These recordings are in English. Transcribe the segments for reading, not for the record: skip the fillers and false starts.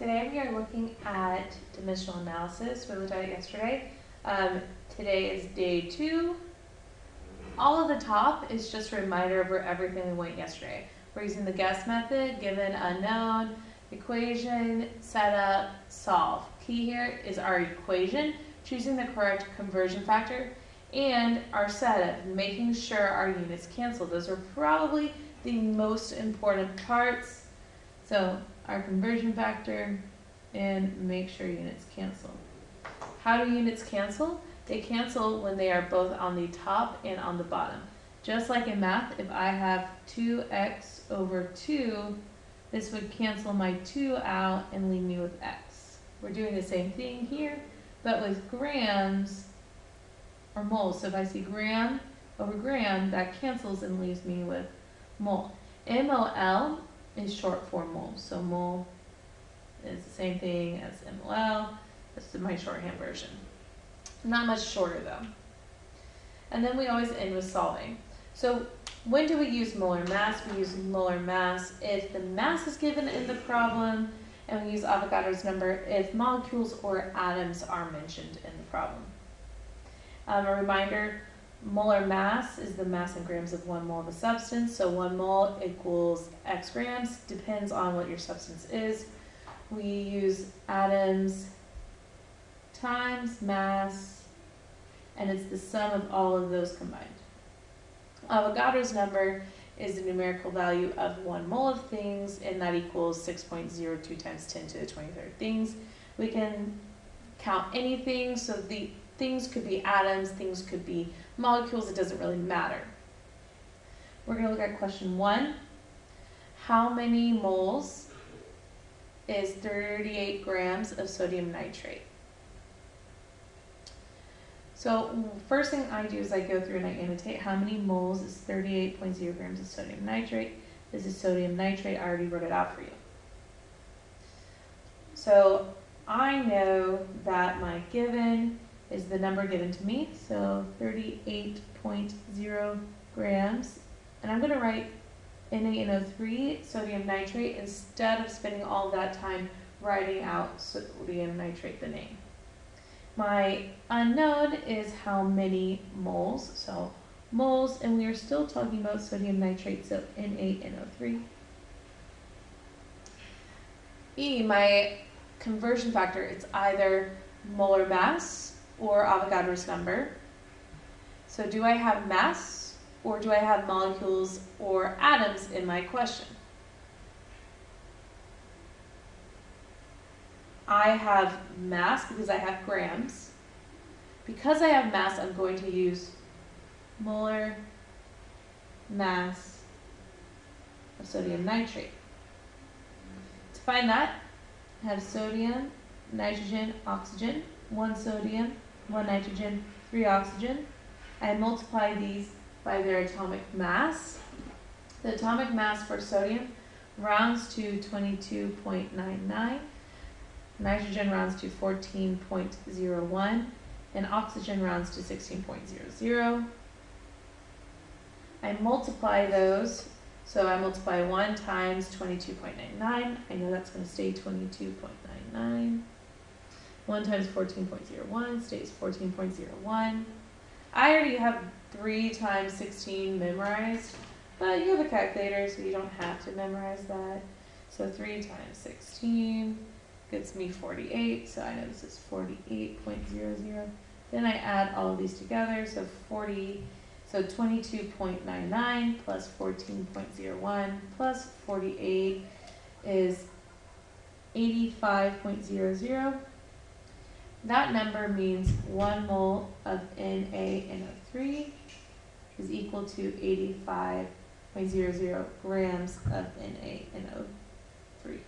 Today we are looking at dimensional analysis. We looked at it yesterday. Today is day 2. All of the top is just a reminder of where everything we went yesterday. We're using the guess method, given, unknown, equation, setup, solve. Key here is our equation, choosing the correct conversion factor, and our setup, making sure our units cancel. Those are probably the most important parts. So our conversion factor and make sure units cancel. How do units cancel? They cancel when they are both on the top and on the bottom. Just like in math, if I have 2x over 2, this would cancel my 2 out and leave me with x. We're doing the same thing here, but with grams or moles. So if I see gram over gram, that cancels and leaves me with mole. MOL is short for mole. So mole is the same thing as MOL. That's my shorthand version. Not much shorter though. And then we always end with solving. So when do we use molar mass? We use molar mass if the mass is given in the problem, and we use Avogadro's number if molecules or atoms are mentioned in the problem. A reminder, molar mass is the mass in grams of 1 mole of a substance. So 1 mole equals x grams, depends on what your substance is. We use atoms times mass, and it's the sum of all of those combined. Avogadro's number is the numerical value of 1 mole of things, and that equals 6.02 times 10 to the 23rd things. We can count anything, so the things could be atoms, things could be molecules, it doesn't really matter. We're going to look at question 1. How many moles is 38 grams of sodium nitrate? So first thing I do is I go through and I annotate how many moles is 38.0 grams of sodium nitrate. This is sodium nitrate. I already wrote it out for you. So I know that my given is the number given to me, so 38.0 grams. And I'm going to write NaNO3, sodium nitrate, instead of spending all that time writing out sodium nitrate, the name. My unknown is how many moles, so moles, and we are still talking about sodium nitrate, so NaNO3. E, my conversion factor, it's either molar mass or Avogadro's number. So do I have mass or do I have molecules or atoms in my question? I have mass because I have grams. Because I have mass, I'm going to use molar mass of sodium nitrate. To find that, I have sodium, nitrogen, oxygen, 1 sodium, 1 nitrogen, 3 oxygen. I multiply these by their atomic mass. The atomic mass for sodium rounds to 22.99. Nitrogen rounds to 14.01, and oxygen rounds to 16.00. I multiply those, so I multiply 1 times 22.99. I know that's going to stay 22.99. 1 times 14.01 stays 14.01. I already have 3 times 16 memorized, but you have a calculator, so you don't have to memorize that. So 3 times 16 gets me 48, so I know this is 48.00. Then I add all of these together, so 22.99 plus 14.01 plus 48 is 85.00. That number means 1 mole of NaNO3 is equal to 85.00 grams of NaNO3.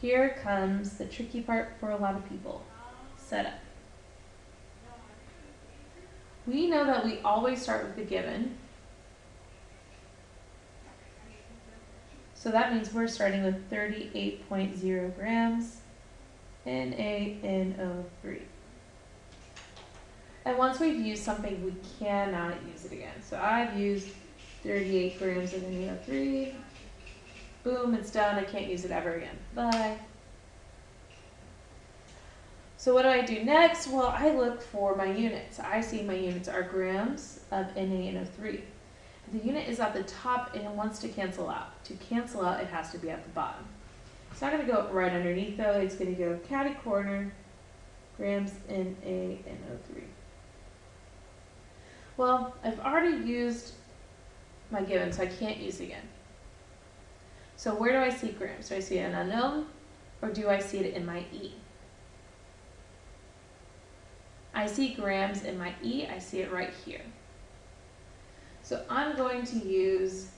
Here comes the tricky part for a lot of people. Setup. We know that we always start with the given. So that means we're starting with 38.0 grams NaNO3. And once we've used something, we cannot use it again. So I've used 38 grams of NaO3. Boom, it's done. I can't use it ever again. Bye. So what do I do next? Well, I look for my units. I see my units are grams of NaNO3. The unit is at the top and it wants to cancel out. To cancel out, it has to be at the bottom. It's not going to go right underneath though. It's going to go catty corner, grams NaNO3. Well, I've already used my given, so I can't use it again. So where do I see grams? Do I see an unknown, or do I see it in my E? I see grams in my E. I see it right here. So I'm going to use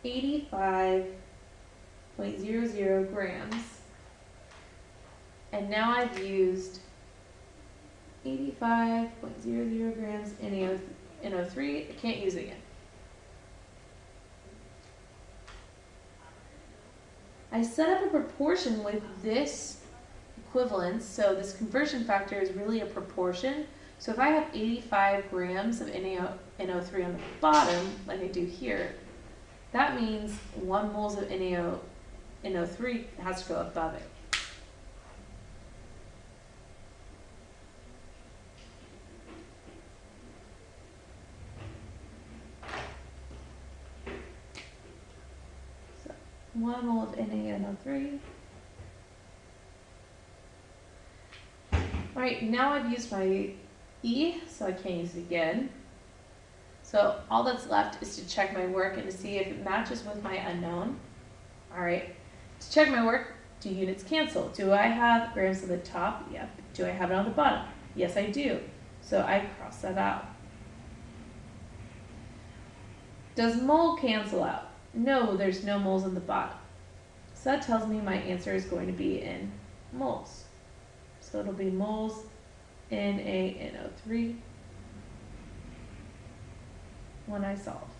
85.00 grams. And now I've used 85.00 grams NaO3. I can't use it again. I set up a proportion with this equivalence, so this conversion factor is really a proportion. So if I have 85 grams of NaO3 on the bottom, like I do here, that means 1 moles of NaO3 has to go above it. So 1 mole of NaNO3. Alright, now I've used my E, so I can't use it again. So all that's left is to check my work and to see if it matches with my unknown. Alright, to check my work, do units cancel? Do I have grams at the top? Yep. Do I have it on the bottom? Yes, I do. So I cross that out. Does mole cancel out? No, there's no moles on the bottom. So that tells me my answer is going to be in moles. So it'll be moles NaNO3 when I solve.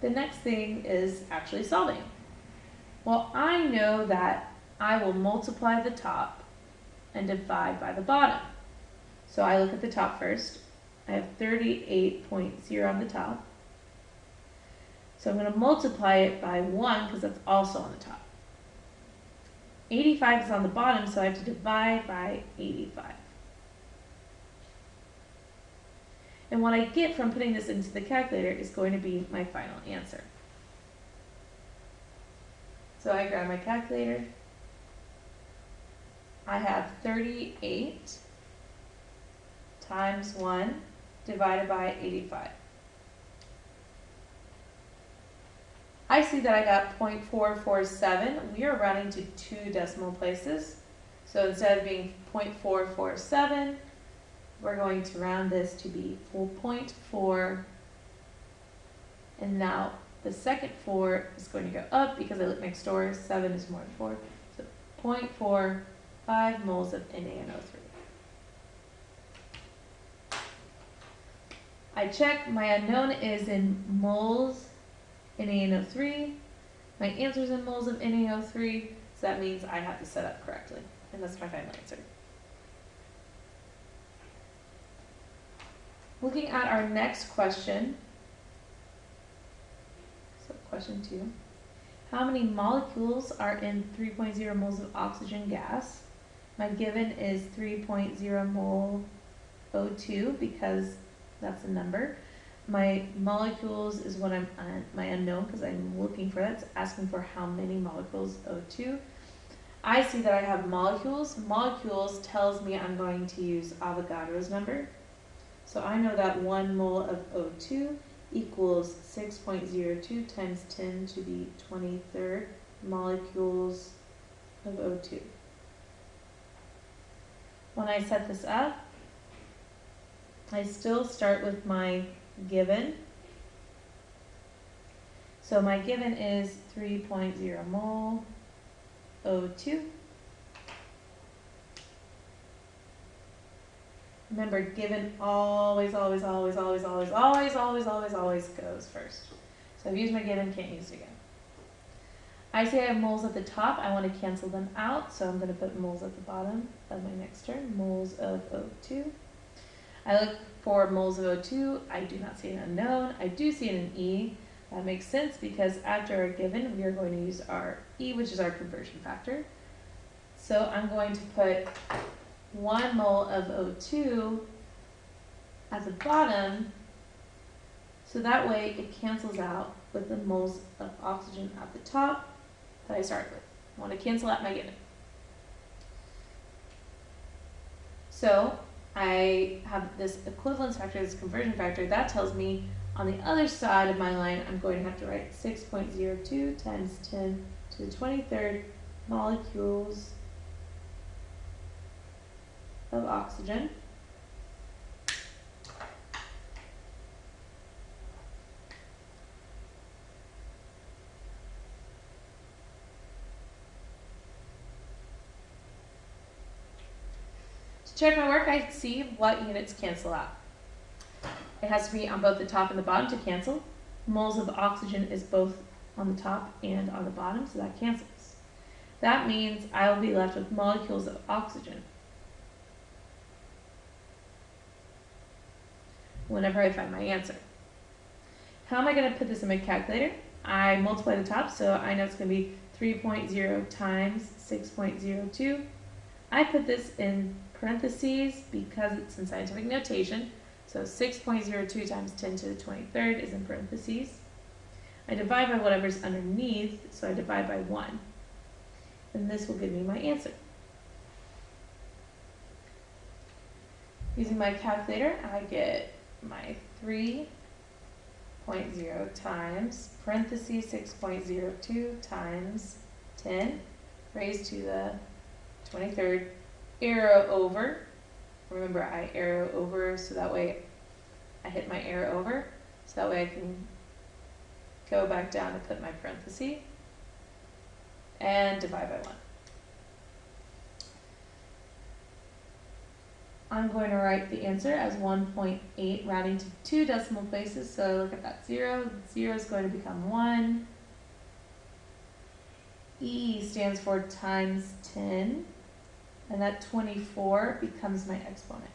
The next thing is actually solving. Well, I know that I will multiply the top and divide by the bottom. So I look at the top first. I have 38.0 on the top. So I'm going to multiply it by 1 because that's also on the top. 85 is on the bottom, so I have to divide by 85. And what I get from putting this into the calculator is going to be my final answer. So I grab my calculator. I have 38 times 1 divided by 85. I see that I got 0.447. We are rounding to 2 decimal places. So instead of being 0.447, we're going to round this to be 4.4. And now the second 4 is going to go up because I look next door. 7 is more than 4. So 0.45 moles of NaNO3. I check my unknown is in moles NaNO3. My answer is in moles of NaO3, so that means I have to set up correctly. And that's my final answer. Looking at our next question, so question 2. How many molecules are in 3.0 moles of oxygen gas? My given is 3.0 mole O2 because that's a number. My molecules is what I'm my unknown because I'm looking for that. It's asking for how many molecules O2. I see that I have molecules. Molecules tells me I'm going to use Avogadro's number. So I know that 1 mole of O2 equals 6.02 times 10 to the 23rd molecules of O2. When I set this up, I still start with my given. So my given is 3.0 mole O2. Remember, given always goes first. So I've used my given, can't use it again. I say I have moles at the top, I want to cancel them out, so I'm going to put moles at the bottom of my next term, moles of O2. I look for moles of O2, I do not see an unknown, I do see an E. That makes sense because after our given, we are going to use our E, which is our conversion factor. So I'm going to put 1 mole of O2 at the bottom, so that way it cancels out with the moles of oxygen at the top that I started with. I want to cancel out my given. So I have this equivalence factor, this conversion factor, that tells me on the other side of my line, I'm going to have to write 6.02 times 10 to the 23rd molecules of oxygen. To check my work, I see what units cancel out. It has to be on both the top and the bottom to cancel. Moles of oxygen is both on the top and on the bottom, so that cancels. That means I will be left with molecules of oxygen whenever I find my answer. How am I going to put this in my calculator? I multiply the top, so I know it's going to be 3.0 times 6.02. I put this in parentheses because it's in scientific notation. So 6.02 times 10 to the 23rd is in parentheses. I divide by whatever's underneath, so I divide by 1. And this will give me my answer. Using my calculator, I get my 3.0 times parentheses 6.02 times 10 raised to the 23rd, arrow over. Remember, I arrow over so that way I hit my arrow over, so that way I can go back down and put my parenthesis and divide by 1. I'm going to write the answer as 1.8 rounding to 2 decimal places, so I look at that 0. 0 is going to become 1. E stands for times 10. And that 24 becomes my exponent.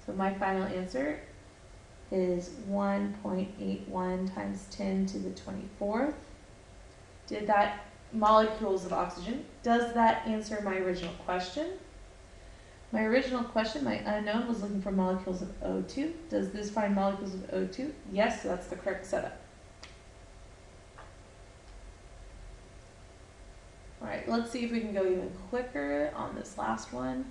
So my final answer is 1.81 times 10 to the 24th. Did that molecules of oxygen? Does that answer my original question? My original question, my unknown, was looking for molecules of O2. Does this find molecules of O2? Yes, so that's the correct setup. Alright, let's see if we can go even quicker on this last one.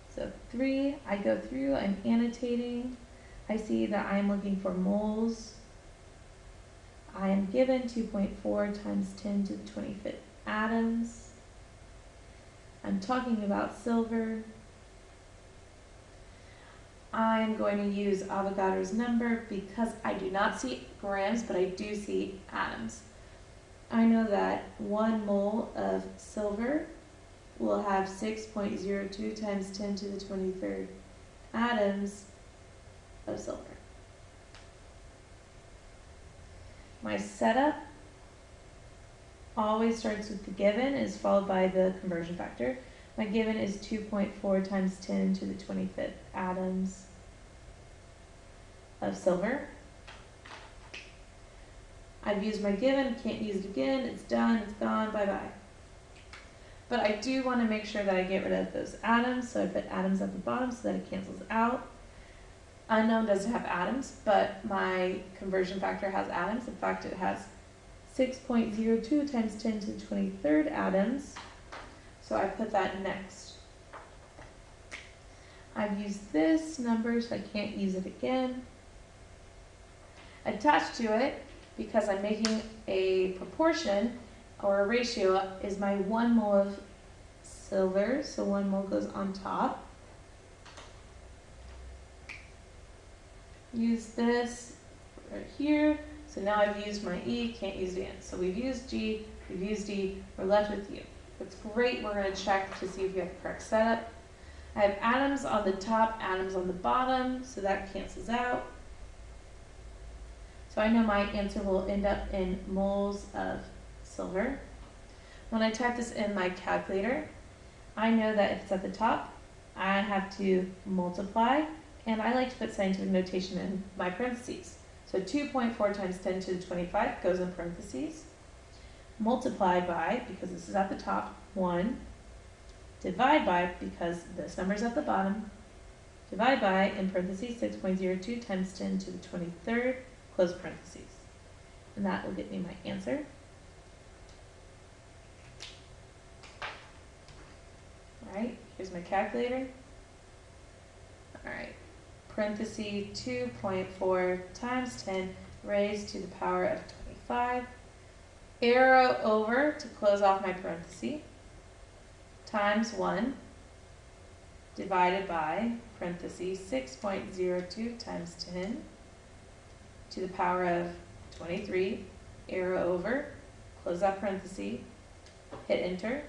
So 3, I go through, I'm annotating. I see that I'm looking for moles. I am given 2.4 times 10 to the 25th atoms. I'm talking about silver. I'm going to use Avogadro's number because I do not see grams, but I do see atoms. I know that 1 mole of silver will have 6.02 times 10 to the 23rd atoms of silver. My setup always starts with the given, is followed by the conversion factor. My given is 2.4 times 10 to the 25th atoms of silver. I've used my given, can't use it again, it's done, it's gone, bye-bye. But I do want to make sure that I get rid of those atoms, so I put atoms at the bottom so that it cancels out. Unknown doesn't have atoms, but my conversion factor has atoms. In fact, it has 6.02 times 10 to the 23rd atoms, so I put that next. I've used this number, so I can't use it again. Attached to it, because I'm making a proportion or a ratio, is my 1 mole of silver, so 1 mole goes on top. Use this right here, so now I've used my E, can't use it again. So we've used G, we've used D, we're left with U. That's great, we're going to check to see if you have the correct setup. I have atoms on the top, atoms on the bottom, so that cancels out. So I know my answer will end up in moles of silver. When I type this in my calculator, I know that if it's at the top, I have to multiply, and I like to put scientific notation in my parentheses. So 2.4 times 10 to the 25 goes in parentheses, multiplied by, because this is at the top, 1, divide by, because this number is at the bottom, divide by, in parentheses, 6.02 times 10 to the 23rd, close parentheses. And that will get me my answer. Alright, here's my calculator. Alright, parentheses 2.4 times 10 raised to the power of 25. Arrow over to close off my parenthesis. Times 1 divided by parentheses 6.02 times 10 to the power of 23. Arrow over, close that parenthesis, hit enter.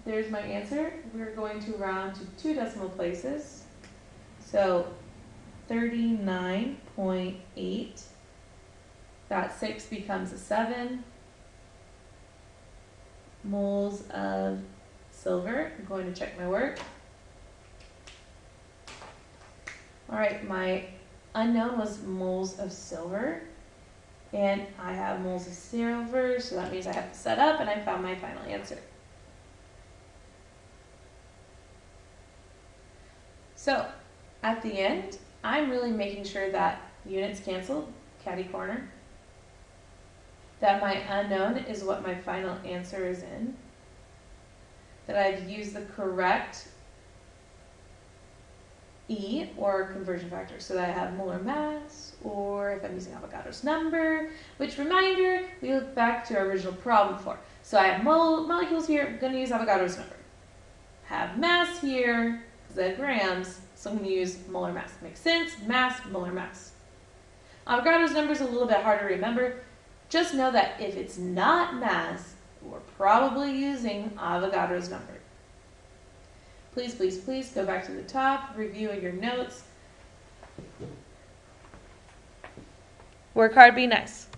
There's my answer. We're going to round to 2 decimal places. So 39.8. That 6 becomes a 7. Moles of silver. I'm going to check my work. Alright, my unknown was moles of silver. And I have moles of silver, so that means I have to set up, and I found my final answer. So, at the end, I'm really making sure that units canceled, catty corner, that my unknown is what my final answer is in, that I've used the correct E or conversion factor, so that I have molar mass, or if I'm using Avogadro's number, which, reminder, we look back to our original problem for. So I have molecules here, I'm going to use Avogadro's number. Have mass here, because I have grams, so I'm going to use molar mass. Makes sense? Mass, molar mass. Avogadro's number is a little bit hard to remember. Just know that if it's not mass, we're probably using Avogadro's number. Please, please, please go back to the top, review your notes. Work hard, be nice.